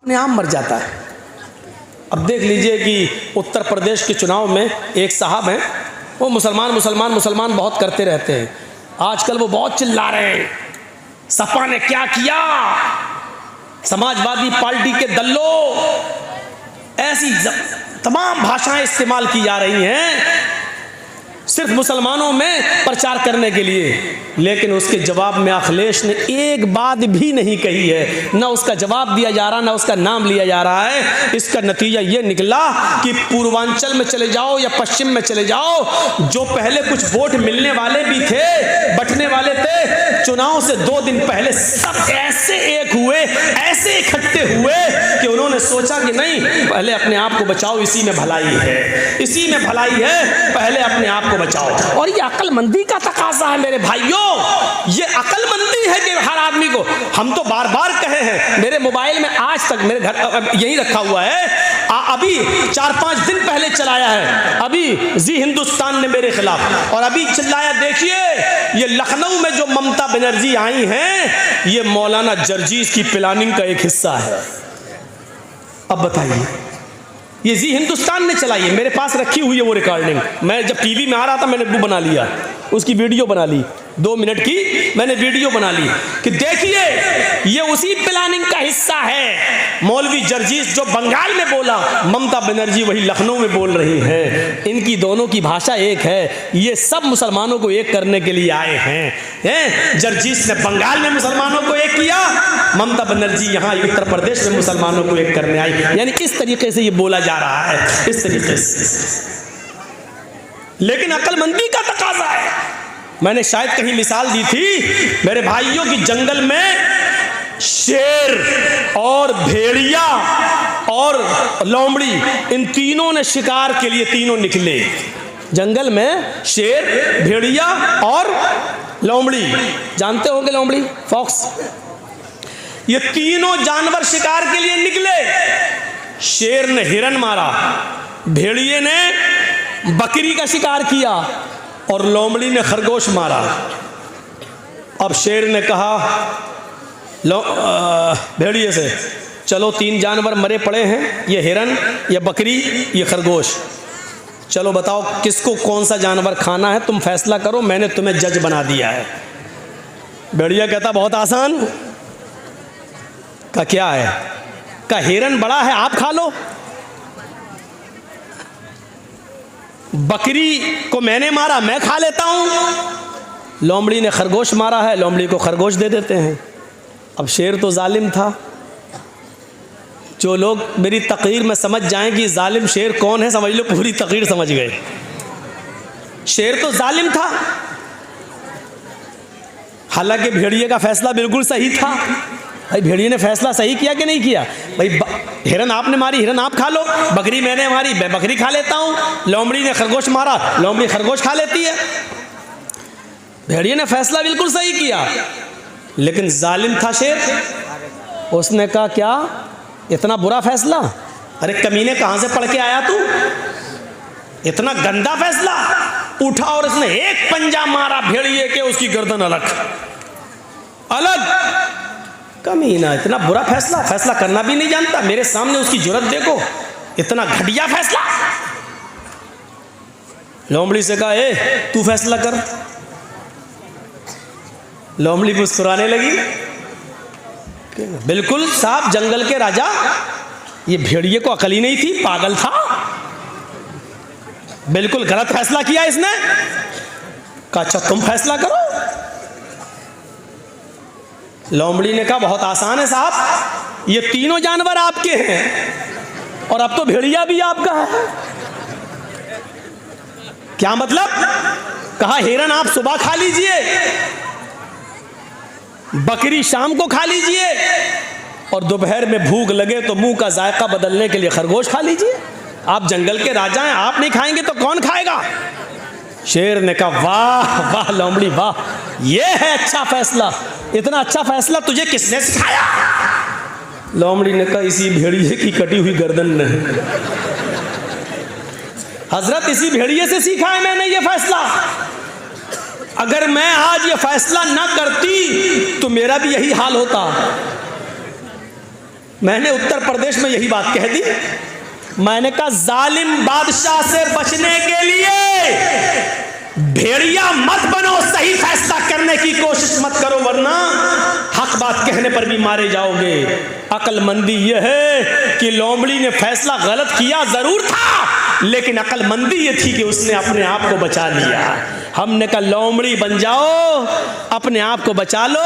अपने आप मर जाता है। अब देख लीजिए कि उत्तर प्रदेश के चुनाव में एक साहब हैं, वो मुसलमान मुसलमान मुसलमान बहुत करते रहते हैं। आजकल वो बहुत चिल्ला रहे हैं, सपा ने क्या किया, समाजवादी पार्टी के दल्लो, ऐसी तमाम भाषाएं इस्तेमाल की जा रही हैं सिर्फ मुसलमानों में प्रचार करने के लिए। लेकिन उसके जवाब में अखिलेश ने एक बात भी नहीं कही है, ना उसका जवाब दिया जा रहा, ना उसका नाम लिया जा रहा है। इसका नतीजा ये निकला कि पूर्वांचल में चले जाओ या पश्चिम में चले जाओ, जो पहले कुछ वोट मिलने वाले भी थे, बंटने वाले थे, चुनाव से 2 दिन पहले सब ऐसे एक हुए, ऐसे इकट्ठे हुए कि उन्होंने सोचा कि नहीं, पहले अपने आप को बचाओ, इसी में भलाई है, इसी में भलाई है, पहले अपने आप को बचाओ। और ये अक्लमंदी का तकाजा है मेरे भाइयों, ये अक्लमंदी है कि हर आदमी को, हम तो बार बार कहे हैं, मेरे मोबाइल में आज तक मेरे घर यही रखा हुआ है, अभी 4-5 दिन पहले चलाया है, अभी जी हिंदुस्तान ने मेरे खिलाफ, और अभी चिल्लाया, देखिए ये लखनऊ में जो ममता बनर्जी आई हैं, ये मौलाना जर्जीस की प्लानिंग का एक हिस्सा है। अब बताइए, ये जी हिंदुस्तान ने चलाई है, मेरे पास रखी हुई है वो रिकॉर्डिंग। मैं जब टीवी में आ रहा था मैंने वो बना लिया, उसकी वीडियो बना ली, 2 मिनट की मैंने वीडियो बना ली कि देखिए ये उसी प्लानिंग का हिस्सा है। मौलवी जर्जीस जो बंगाल में बोला, ममता बनर्जी वही लखनऊ में बोल रही हैं। इनकी दोनों की भाषा एक है, ये सब मुसलमानों को एक करने के लिए आए हैं। जर्जीस ने बंगाल में मुसलमानों को एक किया, ममता बनर्जी यहाँ उत्तर प्रदेश में मुसलमानों को एक करने आई। यानी इस तरीके से ये बोला जा रहा है, इस तरीके से। लेकिन अक्लमंदी का तकाजा है। मैंने शायद कहीं मिसाल दी थी मेरे भाइयों की, जंगल में शेर और भेड़िया और लोमड़ी, इन तीनों ने शिकार के लिए तीनों निकले। जंगल में शेर, भेड़िया और लोमड़ी, जानते होंगे लोमड़ी, फॉक्स, ये तीनों जानवर शिकार के लिए निकले। शेर ने हिरन मारा, भेड़िए ने बकरी का शिकार किया और लोमड़ी ने खरगोश मारा। अब शेर ने कहा भेड़िए से, चलो 3 जानवर मरे पड़े हैं, ये हिरन, ये बकरी, ये खरगोश, चलो बताओ किसको कौन सा जानवर खाना है, तुम फैसला करो, मैंने तुम्हें जज बना दिया है। भेड़िया कहता बहुत आसान। का क्या है? का हिरन बड़ा है, आप खा लो। बकरी को मैंने मारा, मैं खा लेता हूं। लोमड़ी ने खरगोश मारा है, लोमड़ी को खरगोश दे देते हैं। अब शेर तो जालिम था। जो लोग मेरी तकरीर में समझ जाएं कि जालिम शेर कौन है, समझ लो पूरी तकरीर समझ गए। शेर तो जालिम था, हालांकि भेड़िए का फैसला बिल्कुल सही था। भाई भेड़िए ने फैसला सही किया कि नहीं किया? भाई हिरन आपने मारी, हिरन आप खा लो, बकरी मैंने मारी, मैं बकरी खा लेता हूँ, लोमड़ी ने खरगोश मारा, लोमड़ी खरगोश खा लेती है। भेड़िए ने फैसला बिल्कुल सही किया, लेकिन जालिम था शेर। उसने कहा क्या इतना बुरा फैसला? अरे कमीने कहाँ से पढ़ के आया तू, इतना गंदा फैसला? उठा और उसने एक पंजा मारा भेड़िए के, उसकी गर्दन अलग अलग। कमीना इतना बुरा फैसला, फैसला करना भी नहीं जानता, मेरे सामने उसकी जुर्रत देखो, इतना घटिया फैसला। लोमड़ी से कहा ए तू फैसला कर। लोमड़ी मुस्कुराने लगी, बिल्कुल साहब जंगल के राजा, ये भेड़िए को अकल ही नहीं थी, पागल था, बिल्कुल गलत फैसला किया इसने। कहा अच्छा तुम फैसला करो। लोमड़ी ने कहा बहुत आसान है साहब, ये तीनों जानवर आपके हैं और अब तो भेड़िया भी आपका है। क्या मतलब? कहा हिरन आप सुबह खा लीजिए, बकरी शाम को खा लीजिए, और दोपहर में भूख लगे तो मुंह का जायका बदलने के लिए खरगोश खा लीजिए। आप जंगल के राजा हैं, आप नहीं खाएंगे तो कौन खाएगा? शेर ने कहा वाह वाह लोमड़ी वाह, ये है अच्छा फैसला, इतना अच्छा फैसला तुझे किसने सिखाया? लोमड़ी ने कहा इसी भेड़िए की कटी हुई गर्दन ने। हजरत इसी भेड़िए से सीखा है मैंने ये फैसला। अगर मैं आज ये फैसला ना करती तो मेरा भी यही हाल होता। मैंने उत्तर प्रदेश में यही बात कह दी। मैंने कहा जालिम बादशाह से बचने के लिए भेड़िया मत बनो, सही फैसला करने की कोशिश मत करो, वरना हक बात कहने पर भी मारे जाओगे। अक्लमंदी यह है कि लोमड़ी ने फैसला गलत किया जरूर था, लेकिन अक्लमंदी ये थी कि उसने अपने आप को बचा लिया। हमने कहा लोमड़ी बन जाओ, अपने आप को बचा लो,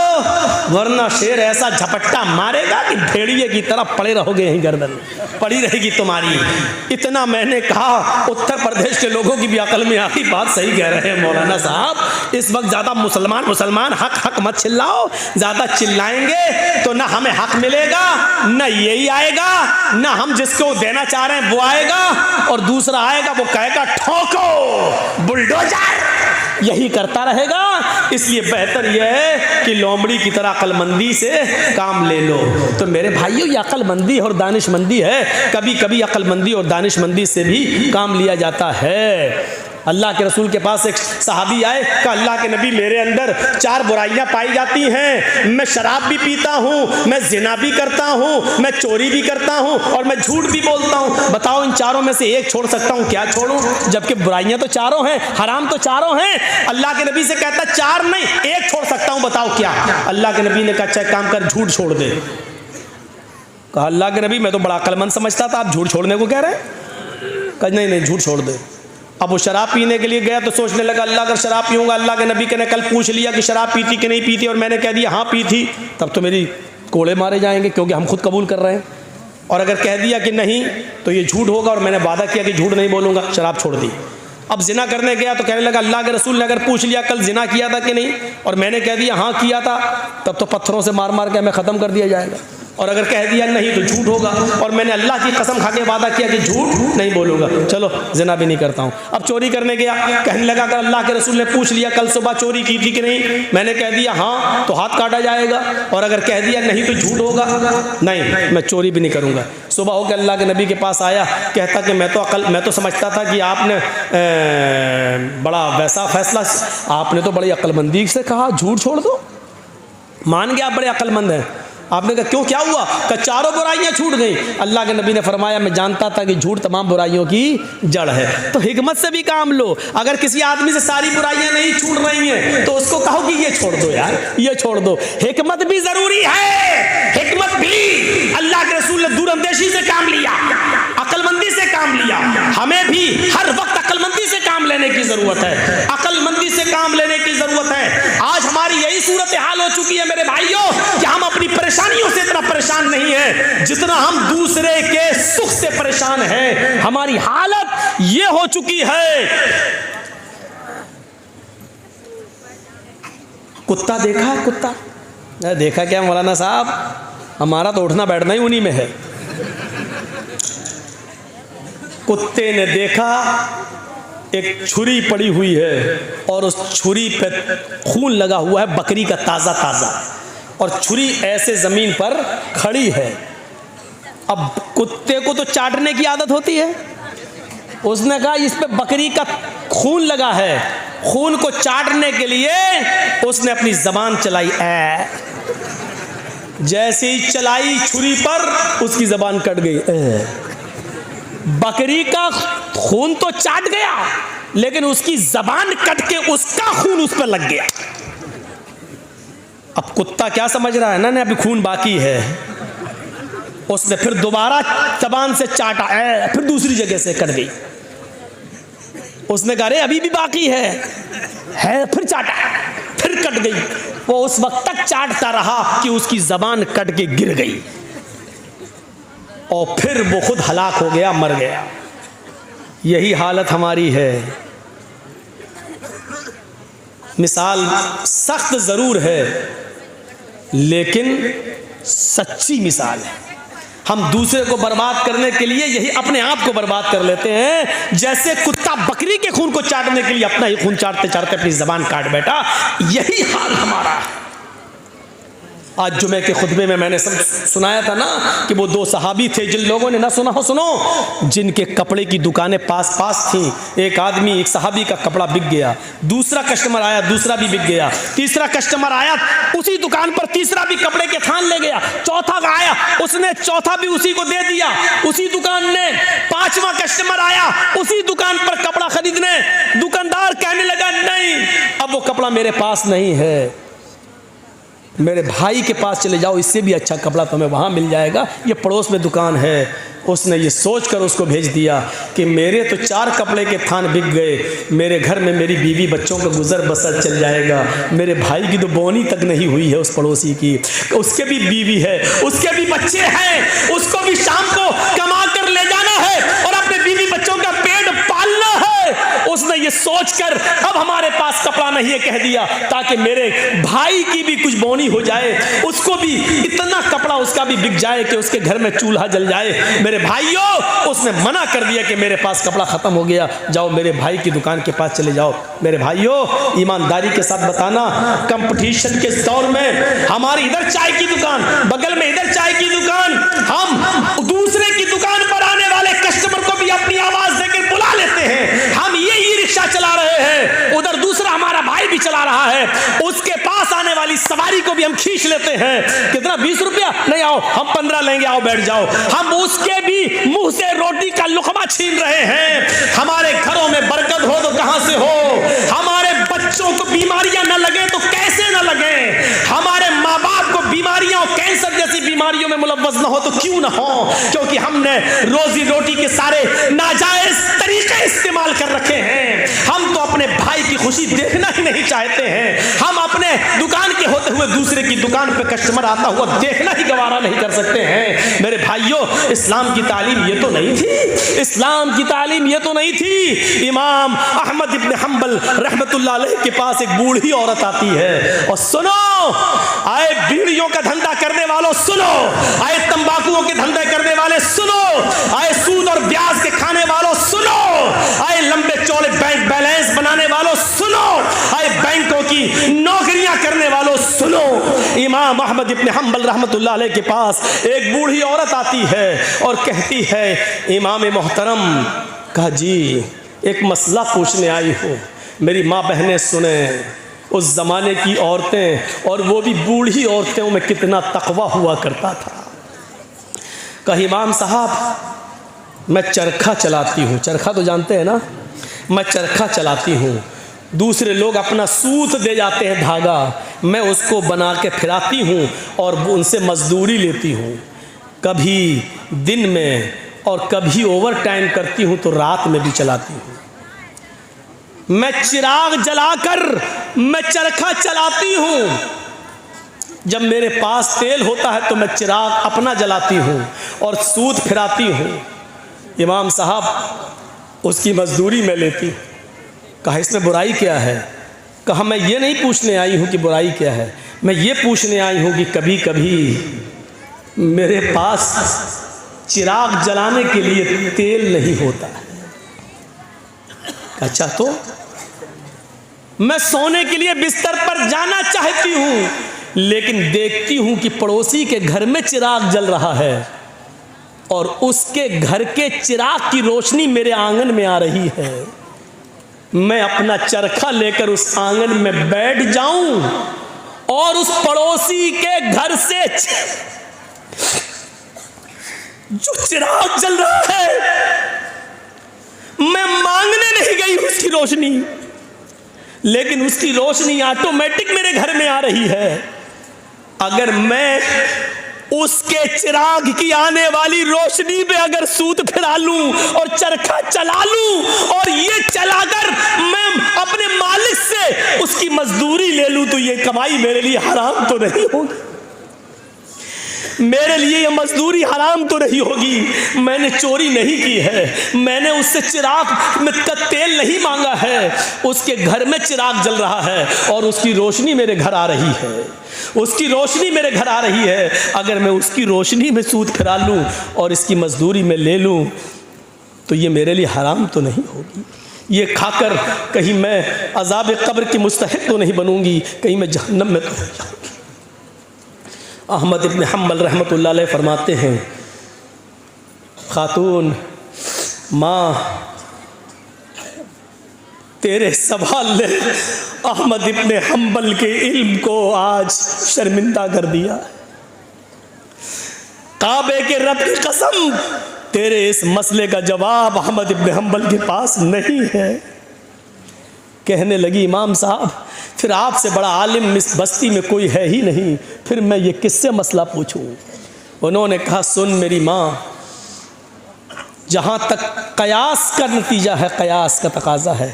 वरना शेर ऐसा झपट्टा मारेगा कि भेड़िए की तरह पड़े रहोगे, यहीं गर्दन पड़ी रहेगी तुम्हारी। इतना मैंने कहा, उत्तर प्रदेश के लोगों की भी अकल में आती, बात सही कह रहे हैं मौलाना साहब। इस वक्त ज्यादा मुसलमान हक हक मत चिल्लाओ, ज्यादा चिल्लाएंगे तो ना हमें हक मिलेगा, ना यही आएगा, ना हम जिसको देना चाह रहे हैं वो आएगा, और दूसरा आएगा वो कहेगा ठोको बुलडोजर, यही करता रहेगा। इसलिए बेहतर यह है कि लोमड़ी की तरह अक्लमंदी से काम ले लो। तो मेरे भाइयों, ये अक्लमंदी और दानिशमंदी है। कभी कभी अक्लमंदी और दानिशमंदी से भी काम लिया जाता है। अल्लाह के रसूल के पास एक सहाबी आए, कहा अल्लाह के नबी, मेरे अंदर 4 बुराइयां पाई जाती हैं। मैं शराब भी पीता हूँ, मैं जिना भी करता हूँ, मैं चोरी भी करता हूँ, और मैं झूठ भी बोलता हूँ। बताओ इन चारों में से एक छोड़ सकता हूँ, क्या छोड़ूं? जबकि बुराइयां तो चारों हैं, हराम तो चारों हैं। अल्लाह के नबी से कहता 4 नहीं 1 छोड़ सकता हूँ, बताओ क्या? अल्लाह के नबी ने कहा अच्छा काम कर, झूठ छोड़ दे। कहा अल्लाह के नबी, मैं तो बड़ा अक्लमंद समझता था, आप झूठ छोड़ने को कह रहे हैं? कहा नहीं झूठ छोड़ दे। अब वो शराब पीने के लिए गया तो सोचने लगा अल्लाह अगर शराब पीऊंगा, अल्लाह के नबी ने कल पूछ लिया कि शराब पीती कि नहीं पीती, और मैंने कह दिया हाँ पी थी, तब तो मेरी कोड़े मारे जाएंगे, क्योंकि हम खुद कबूल कर रहे हैं। और अगर कह दिया कि नहीं तो ये झूठ होगा, और मैंने वादा किया कि झूठ नहीं बोलूँगा, शराब छोड़ दी। अब जिना करने गया तो कहने लगा अल्लाह के रसूल ने अगर पूछ लिया कल जिना किया था कि नहीं, और मैंने कह दिया हाँ किया था, तब तो पत्थरों से मार मार के हमें ख़त्म कर दिया जाएगा। और अगर कह दिया नहीं तो झूठ होगा, और मैंने अल्लाह की कसम खा के वादा किया कि झूठ नहीं बोलूँगा, चलो जिना भी नहीं करता हूँ। अब चोरी करने गया, कहने लगा अगर अल्लाह के रसूल ने पूछ लिया कल सुबह चोरी की थी कि नहीं, मैंने कह दिया हाँ तो हाथ काटा जाएगा, और अगर कह दिया नहीं तो झूठ होगा, नहीं मैं चोरी भी नहीं करूँगा। सुबह होकर अल्लाह के नबी के पास आया, कहता कि मैं तो समझता था कि आपने बड़ा वैसा फैसला, आपने तो बड़ी अक्लमंदी से कहा झूठ छोड़ दो, मान गया आप बड़े अक्लमंद हैं। आपने कहा क्यों, क्या हुआ? कि 4 बुराइयां छूट गई। अल्लाह के नबी ने फरमाया मैं जानता था कि झूठ तमाम बुराइयों की जड़ है। तो हिकमत से भी काम लो। अगर किसी आदमी से सारी बुराइयां नहीं छूट रही हैं तो उसको कहो कि ये छोड़ दो यार, ये छोड़ दो। हिकमत भी जरूरी है, हिकमत भी। अल्लाह के रसूल ने दूरअंदेशी से काम लिया, अक्लमंदी से काम लिया। हमें भी हर वक्त अक्लमंदी से काम लेने की जरूरत है, अक्लमंदी से काम लेने की जरूरत है। आज हमारी यही सूरत हाल हो चुकी है मेरे भाइयों कि हम अपनी परेशानियों से इतना परेशान नहीं है जितना हम दूसरे के सुख से परेशान हैं। हमारी हालत ये हो चुकी है। कुत्ता देखा है? कुत्ता देखा क्या मौलाना साहब? हमारा तो उठना बैठना ही उन्हीं में है। कुत्ते ने देखा एक छुरी पड़ी हुई है और उस छुरी पे खून लगा हुआ है बकरी का ताज़ा ताज़ा, और छुरी ऐसे ज़मीन पर खड़ी है। अब कुत्ते को तो चाटने की आदत होती है, उसने कहा इस पे बकरी का खून लगा है, खून को चाटने के लिए उसने अपनी ज़बान चलाई। जैसे ही चलाई छुरी पर उसकी ज़बान कट गई। बकरी का खून तो चाट गया लेकिन उसकी ज़बान कट के उसका खून उस पर लग गया। अब कुत्ता क्या समझ रहा है ना अभी खून बाकी है। उसने फिर दोबारा ज़बान से चाटा, फिर दूसरी जगह से कट गई। उसने कहा अरे अभी भी बाकी है, फिर चाटा, फिर कट गई। वो उस वक्त तक चाटता रहा कि उसकी ज़बान कट के गिर गई और फिर वो खुद हलाक हो गया, मर गया। यही हालत हमारी है। मिसाल सख्त ज़रूर है लेकिन सच्ची मिसाल है। हम दूसरे को बर्बाद करने के लिए यही अपने आप को बर्बाद कर लेते हैं। जैसे कुत्ता बकरी के खून को चाटने के लिए अपना ही खून चाटते चाटते अपनी ज़बान काट बैठा, यही हाल हमारा है। आज जुमे के खुतबे में मैंने सब सुनाया था ना कि वो दो सहाबी थे, जिन लोगों ने ना सुना हो सुनो, जिनके कपड़े की दुकानें पास पास थी। एक आदमी, एक सहाबी का कपड़ा बिक गया, दूसरा कस्टमर आया, दूसरा भी बिक गया, तीसरा कस्टमर आया, उसी दुकान पर तीसरा भी कपड़े के थान ले गया, चौथा आया, उसने चौथा भी उसी को दे दिया उसी दुकान ने, पांचवा कस्टमर आया उसी दुकान पर कपड़ा खरीदने। दुकानदार कहने लगा नहीं, अब वो कपड़ा मेरे पास नहीं है, मेरे भाई के पास चले जाओ, इससे भी अच्छा कपड़ा तुम्हें वहाँ मिल जाएगा, ये पड़ोस में दुकान है। उसने ये सोचकर उसको भेज दिया कि मेरे तो 4 कपड़े के थान बिक गए, मेरे घर में मेरी बीवी बच्चों का गुजर बसर चल जाएगा, मेरे भाई की तो बोनी तक नहीं हुई है उस पड़ोसी की, उसके भी बीवी है, उसके भी बच्चे हैं, उसको भी शाम को कमा कर ले जाना है और अपने बीवी बच्चों का पेट पालना है। उसने ये सोचकर अब हमारे पास कपड़ा नहीं है कह दिया, ताकि मेरे भाई की भी कुछ बोनी हो जाए, उसको भी इतना कपड़ा उसका भी बिक जाए कि उसके घर में चूल्हा जल जाए। मेरे भाइयों, उसने मना कर दिया कि मेरे पास कपड़ा खत्म हो गया, जाओ मेरे भाई की दुकान के पास चले जाओ। मेरे भाइयों, ईमानदारी के साथ बताना, कंपटीशन के दौर में हमारी इधर चाय की दुकान, बगल में इधर चाय की दुकान, हम दूसरे की दुकान पर आने वाले कस्टमर को भी अपनी आवाज देकर बुला लेते हैं। हम ये ई रिक्शा चला रहे हैं, उधर दूसरा हमारा भाई भी चला रहा है, उसके पास आने वाली सवारी को भी हम खींच लेते हैं। कितना? 20 रुपया? नहीं, आओ हम 15 लेंगे, आओ बैठ जाओ। हम उसके भी मुंह से रोटी का लुकमा छीन रहे हैं। हमारे घरों में बरकत हो तो कहां से हो? हमारे बच्चों को बीमारियां न लगे तो कैसे न लगे? हमारे माँ बाप को बीमारियां और कैंसर जैसी बीमारियों में मुलव्वस न हो तो क्यों न हो? क्योंकि हमने रोजी रोटी के सारे नाजायज तरीके इस्तेमाल कर रखे हैं। हम तो अपने भाई की खुशी देखना ही नहीं चाहते हैं। हम अपने दुकान के होते हुए दूसरे की दुकान पे कस्टमर आता हुआ देखना ही गवारा नहीं कर सकते हैं। मेरे भाइयों, इस्लाम की तालीम ये तो नहीं थी, इस्लाम की तालीम ये तो नहीं थी। इमाम अहमद इब्न हंबल रहमतुल्लाह अलैह के पास एक बूढ़ी औरत आती है और सुनो, आए बीड़ियों का धंधा करने वालों सुनो, आए तंबाकुओं के धंधे करने वाले सुनो, आए सूद और ब्याज के खाने वालों सुनो, आए लंबे चौड़े बैंक बैलेंस बनाने वालों सुनो, आए बैंकों की नौकरियां करने वालों सुनो। इमाम अहमद इब्न हंबल रहमतुल्लाह अलैह के पास एक बूढ़ी औरत आती है और कहती है, इमाम मोहतरम, कहा जी एक मसला पूछने आई हूँ, मेरी माँ बहनें सुने, उस ज़माने की औरतें और वो भी बूढ़ी औरतों में कितना तकवा हुआ करता था। कहा इमाम साहब मैं चरखा चलाती हूँ, चरखा तो जानते हैं ना, मैं चरखा चलाती हूँ, दूसरे लोग अपना सूत दे जाते हैं धागा, मैं उसको बना के फिराती हूँ और उनसे मजदूरी लेती हूँ, कभी दिन में और कभी ओवर टाइम करती हूँ तो रात में भी चलाती हूँ। मैं चिराग जलाकर मैं चरखा चलाती हूँ, जब मेरे पास तेल होता है तो मैं चिराग अपना जलाती हूँ और सूत फिराती हूँ। इमाम साहब उसकी मजदूरी मैं लेती हूँ। कहा इसमें बुराई क्या है? कहा मैं ये नहीं पूछने आई हूँ कि बुराई क्या है, मैं ये पूछने आई हूँ कि कभी कभी मेरे पास चिराग जलाने के लिए तेल नहीं होता है। अच्छा तो मैं सोने के लिए बिस्तर पर जाना चाहती हूँ, लेकिन देखती हूँ कि पड़ोसी के घर में चिराग जल रहा है और उसके घर के चिराग की रोशनी मेरे आंगन में आ रही है। मैं अपना चरखा लेकर उस आंगन में बैठ जाऊं और उस पड़ोसी के घर से जो चिराग जल रहा है, मैं मांगने नहीं गई उसकी रोशनी, लेकिन उसकी रोशनी ऑटोमेटिक मेरे घर में आ रही है। अगर मैं उसके चिराग की आने वाली रोशनी में अगर सूत फिरा लूं और चरखा चला लूं और ये चलाकर मैं अपने मालिक से उसकी मजदूरी ले लूं, तो ये कमाई मेरे लिए हराम तो नहीं होगी? मेरे लिए ये मजदूरी हराम तो नहीं होगी? मैंने चोरी नहीं की है, मैंने उससे चिराग में तेल नहीं मांगा है, उसके घर में चिराग जल रहा है और उसकी रोशनी मेरे घर आ रही है, उसकी रोशनी मेरे घर आ रही है। अगर मैं उसकी रोशनी में सूत फिरा लूं और इसकी मजदूरी में ले लूं तो ये मेरे लिए हराम तो नहीं होगी? ये खाकर कहीं मैं अज़ाब कब्र की मुस्तहिक तो नहीं बनूंगी, कहीं मैं जहन्नम में तो नहीं जाऊंगी? अहमद इब्न हम्बल रहमतुल्लाह अलैह फरमाते हैं, खातून माँ, तेरे सवाल ने अहमद इब्न हम्बल के इल्म को आज शर्मिंदा कर दिया। काबे के रब की कसम, तेरे इस मसले का जवाब अहमद इब्न हम्बल के पास नहीं है। कहने लगी, इमाम साहब, फिर आपसे बड़ा आलिम इस बस्ती में कोई है ही नहीं, फिर मैं ये किससे मसला पूछूं? उन्होंने कहा, सुन मेरी माँ, जहाँ तक कयास का नतीजा है, कयास का तकाजा है,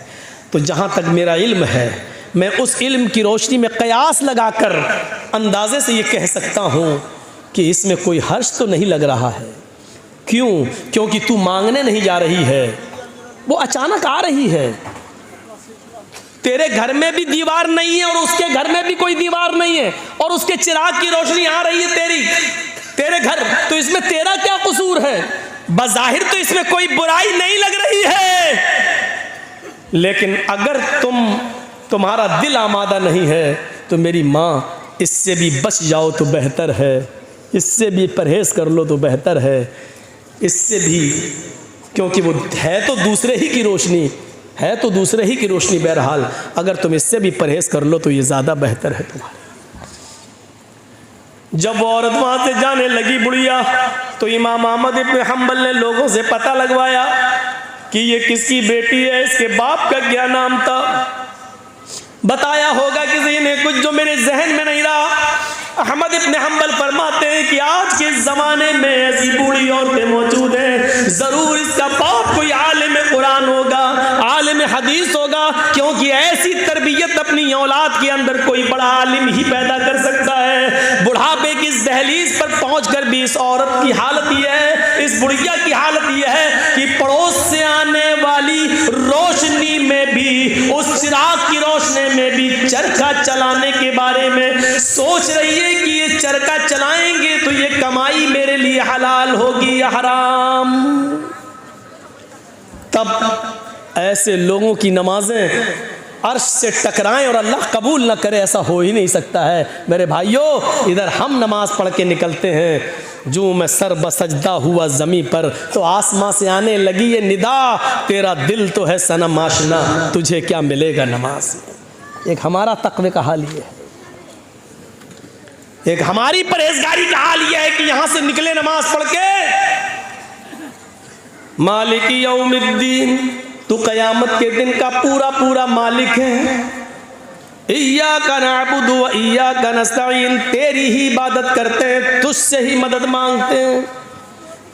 तो जहाँ तक मेरा इल्म है, मैं उस इल्म की रोशनी में कयास लगाकर अंदाजे से ये कह सकता हूँ कि इसमें कोई हर्ष तो नहीं लग रहा है। क्यों? क्योंकि तू मांगने नहीं जा रही है, वो अचानक आ रही है। तेरे घर में भी दीवार नहीं है और उसके घर में भी कोई दीवार नहीं है, और उसके चिराग की रोशनी आ रही है तेरे घर, तो इसमें तेरा क्या कसूर है? बज़ाहिर तो इसमें कोई बुराई नहीं लग रही है, लेकिन अगर तुम्हारा दिल आमादा नहीं है तो मेरी माँ, इससे भी बच जाओ तो बेहतर है, इससे भी परहेज़ कर लो तो बेहतर है, इससे भी, क्योंकि वो है तो दूसरे ही की रोशनी, है तो दूसरे ही की रोशनी। बहरहाल अगर तुम इससे भी परहेज़ कर लो तो ये ज़्यादा बेहतर है तुम्हारे। जब वो औरत वहाँ से जाने लगी बुढ़िया, तो इमाम अहमद इब्न हम्बल ने लोगों से पता लगवाया कि ये किसकी बेटी है, इसके बाप का क्या नाम था। बताया होगा किसी ने कुछ जो मेरे जहन में नहीं रहा। अहमद इब्न हम्बल फरमाते हैं कि आज के ज़माने में ऐसी बूढ़ी औरतें मौजूद हैं, ज़रूर इसका बाप कोई आलिम कुरान होगा, आलिम हदीस होगा, क्योंकि ऐसी तरबियत अपनी औलाद के अंदर कोई बड़ा आलिम ही पैदा कर सकता है। बुढ़ापे की इस दहलीज पर पहुंचकर भी इस औरत की हालत यह है, इस बुढ़िया की हालत यह है कि पड़ोस से आने वाली रोशनी में भी, उस चिराग की रोशनी में भी चरखा चलाने के बारे में सोच रही है कि ये चरखा चलाएंगे तो ये कमाई मेरे लिए हलाल होगी या हराम। तब ऐसे लोगों की नमाजें अर्श से टकराएं और अल्लाह कबूल ना करे, ऐसा हो ही नहीं सकता है। मेरे भाइयों, इधर हम नमाज पढ़ के निकलते हैं, जो मैं सर बसजदा हुआ ज़मी पर, तो आसमां से आने लगी ये निदा, तेरा दिल तो है सनम आशना, तुझे क्या मिलेगा नमाज में। एक हमारा तक़वे का हाल ये है, एक हमारी परहेजगारी का हाल यह है कि यहां से निकले नमाज पढ़ के, मालिकी यौमिद्दीन, तू क़यामत के दिन का पूरा पूरा मालिक है। इय्याका नअबुदु व इय्याका नस्तईन, तेरी ही इबादत करते हैं, तुझसे ही मदद मांगते हैं।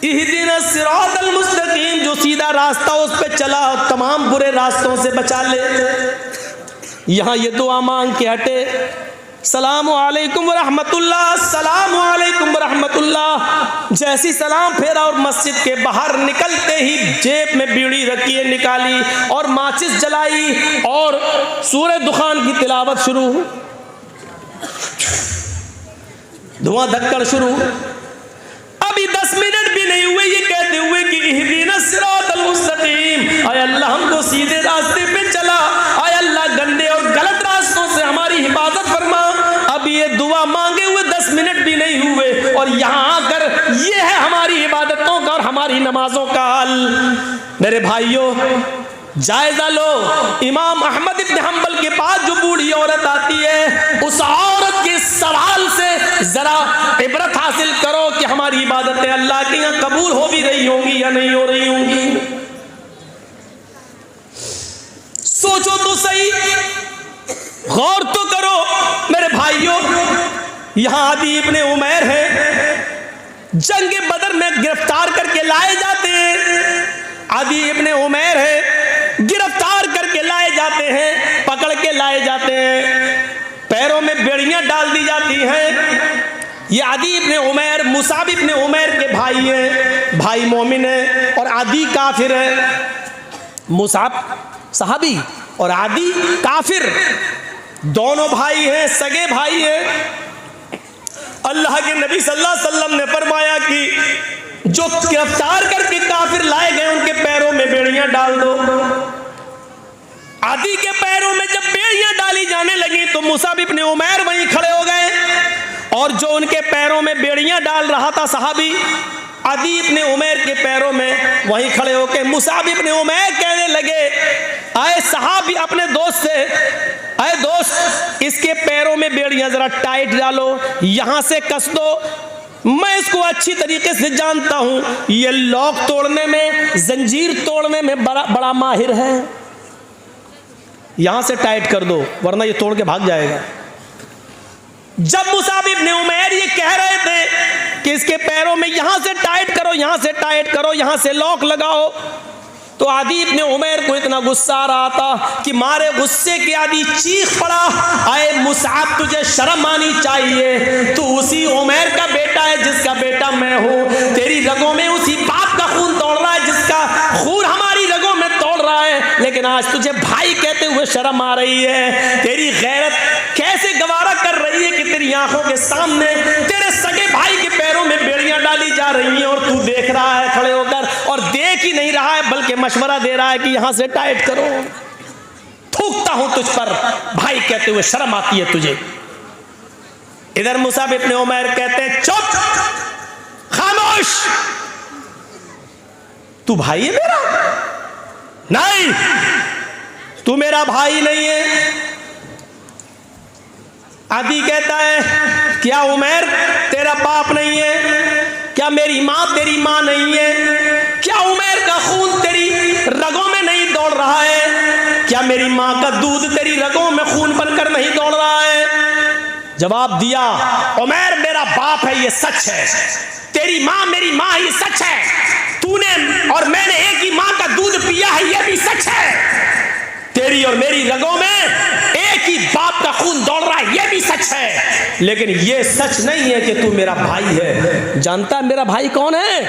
इहदिनस सिरातल मुस्तकीम, जो सीधा रास्ता उस पे चला, तमाम बुरे रास्तों से बचा ले। यहाँ ये दुआ मांग के हटे, सलामु अलैकुम व रहमतुल्लाह, सलामु अलैकुम व रहमतुल्लाह। जैसी सलाम फेरा और मस्जिद के बाहर निकलते ही जेब में बीड़ी रखी है, निकाली और माचिस जलाई और सूरह दुखान की तिलावत शुरू, धुआं धक्कड़ शुरू। अभी 10 मिनट भी नहीं हुए ये कहते हुए कि इहदिनस सिरातल मुस्तकीम, आय अल्लाह हमको सीधे रास्ते पे चला, आय अल्लाह गंदे और गलत रास्तों से हमारी हिफाजत फरमा। अभी ये दुआ मांगे हुए 10 मिनट भी नहीं हुए और यहाँ आकर ये है हमारी इबादतों का और हमारी नमाजों का हाल। मेरे भाइयों, जायजा लो, इमाम अहमद इब्न हम्बल के पास जो बूढ़ी औरत आती है, उस औरत के सवाल से जरा इबरत हासिल करो कि हमारी इबादतें अल्लाह के यहाँ कबूल हो भी रही होंगी या नहीं हो रही होंगी। सोचो तो सही, गौर तो करो। मेरे भाइयों, यहाँ आदि इब्न उमैर है, जंग बदर में गिरफ्तार करके लाए जाते हैं। आदि इब्न उमैर है, गिरफ्तार करके लाए जाते हैं, पकड़ के लाए जाते हैं, पैरों में बेड़ियां डाल दी जाती हैं। ये आदि इब्न उमैर मुसाब इब्न उमैर के भाई हैं, भाई मोमिन है और आदि काफिर है। मुसाब सहाबी और आदि काफिर, दोनों भाई हैं, सगे भाई हैं। अल्लाह के नबी सल्लल्लाहु अलैहि वसल्लम ने फरमाया कि जो गिरफ्तार करके काफिर लाए गए उनके पैरों में बेड़ियां डाल दो। आदि के पैरों में जब बेड़ियां डाली जाने लगी तो मुसाब इब्न उमैर वहीं खड़े हो गए और जो उनके पैरों में बेड़ियां डाल रहा था सहाबी अदी इब्ने उमैर के पैरों में, वहीं खड़े होकर मुसाब इब्ने उमैर कहने लगे, आए सहाबी अपने दोस्त से, आए दोस्त इसके पैरों में बेड़ियां जरा टाइट डालो, यहां से कस दो, मैं इसको अच्छी तरीके से जानता हूं, ये लॉक तोड़ने में, जंजीर तोड़ने में बड़ा माहिर है, यहां से टाइट कर दो वरना ये तोड़ के भाग जाएगा। जब मुसाब इब्ने उमैर ये कह रहे थे कि इसके पैरों में यहां से टाइट करो, यहां से टाइट करो, यहां से लॉक लगाओ, तो आदि इब्ने उमैर को इतना गुस्सा आ रहा था कि मारे गुस्से के आदि चीख पड़ा, आए मुसाब तुझे शर्म आनी चाहिए, तू उसी उमैर का बेटा है जिसका बेटा मैं हूं, तेरी रगों में उसी बाप का खून दौड़ रहा है जिसका खून हमारी रगों में दौड़ रहा है, लेकिन आज तुझे भाई कहते हुए शर्म आ रही है, तेरी गैरत कैसे गवारा कर रही है कि तेरी आंखों के सामने तेरे सगे भाई के पैरों में बेड़ियां डाली जा रही हैं और तू देख रहा है खड़े होकर, और देख ही नहीं रहा है बल्कि मशवरा दे रहा है कि यहां से टाइट करो, थूकता हूं तुझ पर भाई कहते हुए शर्म आती है तुझे। इधर मुसाब इब्ने उमैर कहते हैं चुप, खामोश, तू भाई है मेरा? नहीं, तू मेरा भाई नहीं है। आदि कहता है क्या उमैर तेरा बाप नहीं है? क्या मेरी माँ तेरी माँ नहीं है? क्या उमैर का खून तेरी रगों में नहीं दौड़ रहा है? क्या मेरी माँ का दूध तेरी रगों में खून बनकर नहीं दौड़ रहा है? जवाब दिया, उमैर मेरा बाप है ये सच है, तेरी माँ मेरी माँ ये सच है, तूने और मैंने एक ही माँ का दूध पिया है ये भी सच है, तेरी और मेरी रगों में एक ही बाप का खून दौड़ रहा है ये भी सच है, लेकिन ये सच नहीं है कि तू मेरा भाई है। जानता है मेरा भाई कौन है?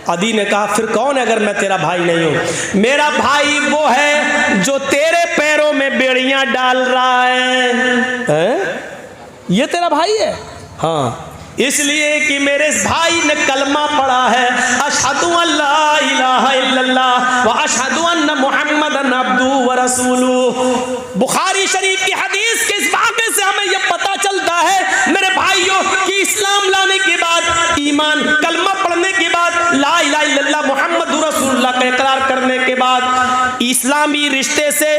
अदी ने कहा फिर कौन है अगर मैं तेरा भाई नहीं हूं? मेरा भाई वो है जो तेरे पैरों में बेड़ियां डाल रहा है? ये तेरा भाई है? हाँ, इसलिए कि मेरे भाई ने कलमा पढ़ा है, अशहदु अल्ला इलाहा इल्लल्लाह व अशहदु अन्ना मुहम्मदन अब्दुहु व रसूलुहु। बुखारी शरीफ की हदीस के इस वाक़े से हमें यह पता चलता है मेरे भाइयों कि इस्लाम लाने के बाद, ईमान कलमा पढ़ने के बाद, ला इलाहा इल्लल्लाह मुहम्मदुर रसूलुल्लाह का इकरार करने के बाद इस्लामी रिश्ते से